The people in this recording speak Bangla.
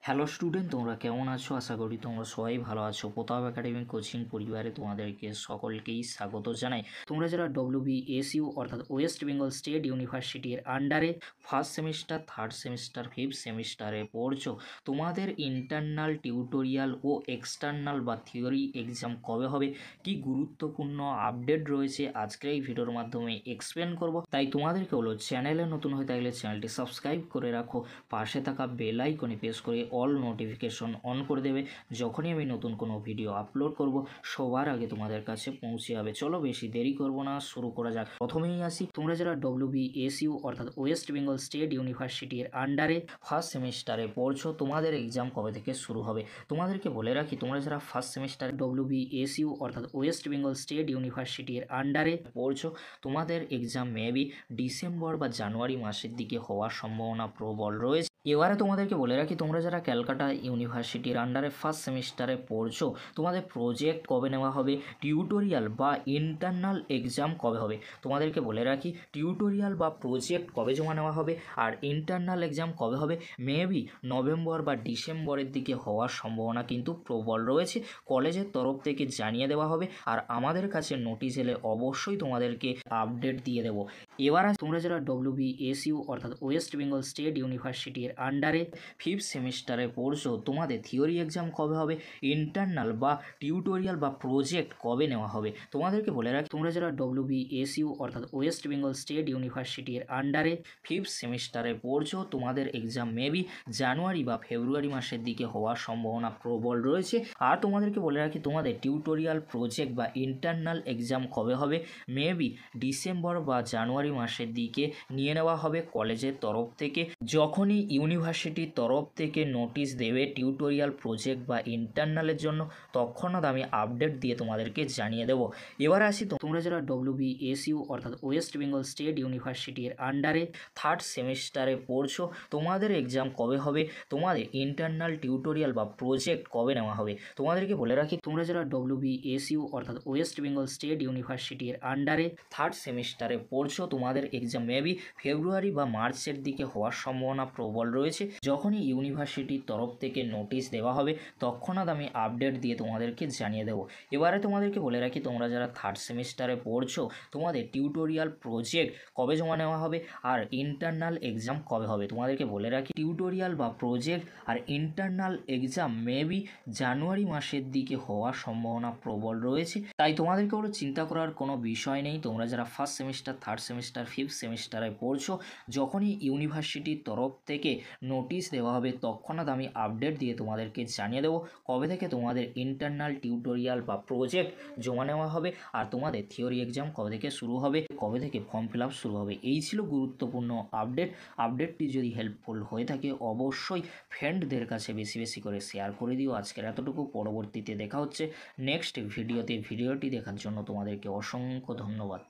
হ্যালো স্টুডেন্ট, তোমরা কেমন আছো? আশা করি তোমরা সবাই ভালো আছো। প্রতাপ একাডেমি কোচিং পরিবারে তোমাদেরকে সকলকেই স্বাগত জানাই। তোমরা যারা WBSU অর্থাৎ ওয়েস্ট বেঙ্গল স্টেট ইউনিভার্সিটির আন্ডারে first semester, third semester, fifth সেমিস্টারে পড়ছো, তোমাদের ইন্টারনাল, টিউটোরিয়াল ও এক্সটার্নাল বা থিওরি এক্সাম কবে হবে, কি গুরুত্বপূর্ণ আপডেট রয়েছে আজকের এই ভিডিওর মাধ্যমে এক্সপ্লেন করব। তাই তোমাদেরকে হলো চ্যানেলে নতুন হয়ে থাকলে চ্যানেলটি সাবস্ক্রাইব করে রাখো, পাশে থাকা বেল আইকনে প্রেস করে অল নোটিফিকেশন অন করে দেবে। যখনই আমি নতুন কোনো ভিডিও আপলোড করব সবার আগে তোমাদের কাছে পৌঁছে যাবে। চলো বেশি দেরি করব না, শুরু করা যাক। প্রথমেই আসি, তোমরা যারা WBSU অর্থাৎ ওয়েস্ট বেঙ্গল স্টেট ইউনিভার্সিটির আন্ডারে ফার্স্ট সেমিস্টারে পড়ছো, তোমাদের এক্সাম কবে থেকে শুরু হবে। তোমাদেরকে বলে রাখি, তোমরা যারা ফার্স্ট সেমিস্টার WBSU অর্থাৎ ওয়েস্ট বেঙ্গল স্টেট ইউনিভার্সিটির আন্ডারে পড়ছো, তোমাদের এক্সাম মেবি ডিসেম্বর বা জানুয়ারি মাসের দিকে হওয়ার সম্ভাবনা প্রবল রয়েছে। এবারে তোমাদেরকে বলে রাখি, তোমরা যারা ক্যালকাটা ইউনিভার্সিটির আন্ডারে ফার্স্ট সেমিস্টারে পড়ছো, তোমাদের প্রজেক্ট কবে নেওয়া হবে, টিউটোরিয়াল বা ইন্টারনাল এক্সাম কবে হবে। তোমাদেরকে বলে রাখি, টিউটোরিয়াল বা প্রজেক্ট কবে জমা নেওয়া হবে আর ইন্টারনাল এক্সাম কবে হবে, মেবি নভেম্বর বা ডিসেম্বরের দিকে হওয়ার সম্ভাবনা কিন্তু প্রবল রয়েছে। কলেজের তরফ থেকে জানিয়ে দেওয়া হবে আর আমাদের কাছে নোটিশ এলে অবশ্যই তোমাদেরকে আপডেট দিয়ে দেবো। এবার তোমরা যারা WBSU অর্থাৎ ওয়েস্ট বেঙ্গল স্টেট ইউনিভার্সিটির আন্ডারে ফিফথ সেমিস্টারে পড়ছো, তোমাদের থিওরি এক্সাম কবে হবে, ইন্টারনাল বা টিউটোরিয়াল বা প্রজেক্ট কবে নেওয়া হবে। তোমাদেরকে বলে রাখি, তোমরা যারা WBSU অর্থাৎ ওয়েস্ট বেঙ্গল স্টেট ইউনিভার্সিটির আন্ডারে ফিফথ সেমিস্টারে পড়ছো, তোমাদের এক্সাম মেবি জানুয়ারি বা ফেব্রুয়ারি মাসের দিকে হওয়ার সম্ভাবনা প্রবল রয়েছে। আর তোমাদেরকে বলে রাখি, তোমাদের টিউটোরিয়াল, প্রজেক্ট বা ইন্টারনাল এক্সাম কবে হবে, মেবি ডিসেম্বর বা জানুয়ারি মাসের দিকে নিয়ে নেওয়া হবে কলেজের তরফ থেকে। যখনই ইউনিভার্সিটির তরফ থেকে নোটিশ দেবে টিউটোরিয়াল, প্রজেক্ট বা ইন্টারনালের জন্য, তৎক্ষণাৎ আমি আপডেট দিয়ে তোমাদেরকে জানিয়ে দেবো। এবার আসি, তোমরা যারা WBSU অর্থাৎ ওয়েস্ট বেঙ্গল স্টেট ইউনিভার্সিটির আন্ডারে থার্ড সেমিস্টারে পড়ছো, তোমাদের এক্সাম কবে হবে, তোমাদের ইন্টারনাল, টিউটোরিয়াল বা প্রজেক্ট কবে নেওয়া হবে। তোমাদেরকে বলে রাখি, তোমরা যারা WBSU অর্থাৎ ওয়েস্ট বেঙ্গল স্টেট ইউনিভার্সিটির আন্ডারে থার্ড সেমিস্টারে পড়ছো, তোমাদের এক্সাম মেবি ফেব্রুয়ারি বা মার্চের দিকে হওয়ার সম্ভাবনা প্রবল রয়েছে। যখনই ইউনিভার্সিটির তরফ থেকে নোটিশ দেওয়া হবে তৎক্ষণাৎ আমি আপডেট দিয়ে তোমাদেরকে জানিয়ে দেবো। এবারে তোমাদেরকে বলে রাখি, তোমরা যারা থার্ড সেমিস্টারে পড়ছো, তোমাদের টিউটোরিয়াল, প্রজেক্ট কবে জমা নেওয়া হবে আর ইন্টারনাল এক্সাম কবে হবে। তোমাদেরকে বলে রাখি, টিউটোরিয়াল বা প্রজেক্ট আর ইন্টারনাল এক্সাম মেবি জানুয়ারি মাসের দিকে হওয়ার সম্ভাবনা প্রবল রয়েছে। তাই তোমাদেরকে ওরা চিন্তা করার কোনো বিষয় নেই। তোমরা যারা first semester, third semester, fifth সেমিস্টারে পড়ছো, যখনই ইউনিভার্সিটির তরফ থেকে নোটিশ দেওয়া হবে তৎক্ষণাৎ আমি আপডেট দিয়ে তোমাদেরকে জানিয়ে দেবো কবে থেকে তোমাদের ইন্টারনাল, টিউটোরিয়াল বা প্রজেক্ট জমা নেওয়া হবে আর তোমাদের থিওরি এক্সাম কবে থেকে শুরু হবে, কবে থেকে ফর্ম ফিল আপ শুরু হবে। এই ছিল গুরুত্বপূর্ণ আপডেট। আপডেটটি যদি হেল্পফুল হয়ে থাকে অবশ্যই ফ্রেন্ডদের কাছে বেশি বেশি করে শেয়ার করে দিও। আজকের এতটুকু, পরবর্তীতে দেখা হচ্ছে নেক্সট ভিডিওতে। ভিডিওটি দেখার জন্য তোমাদেরকে অসংখ্য ধন্যবাদ।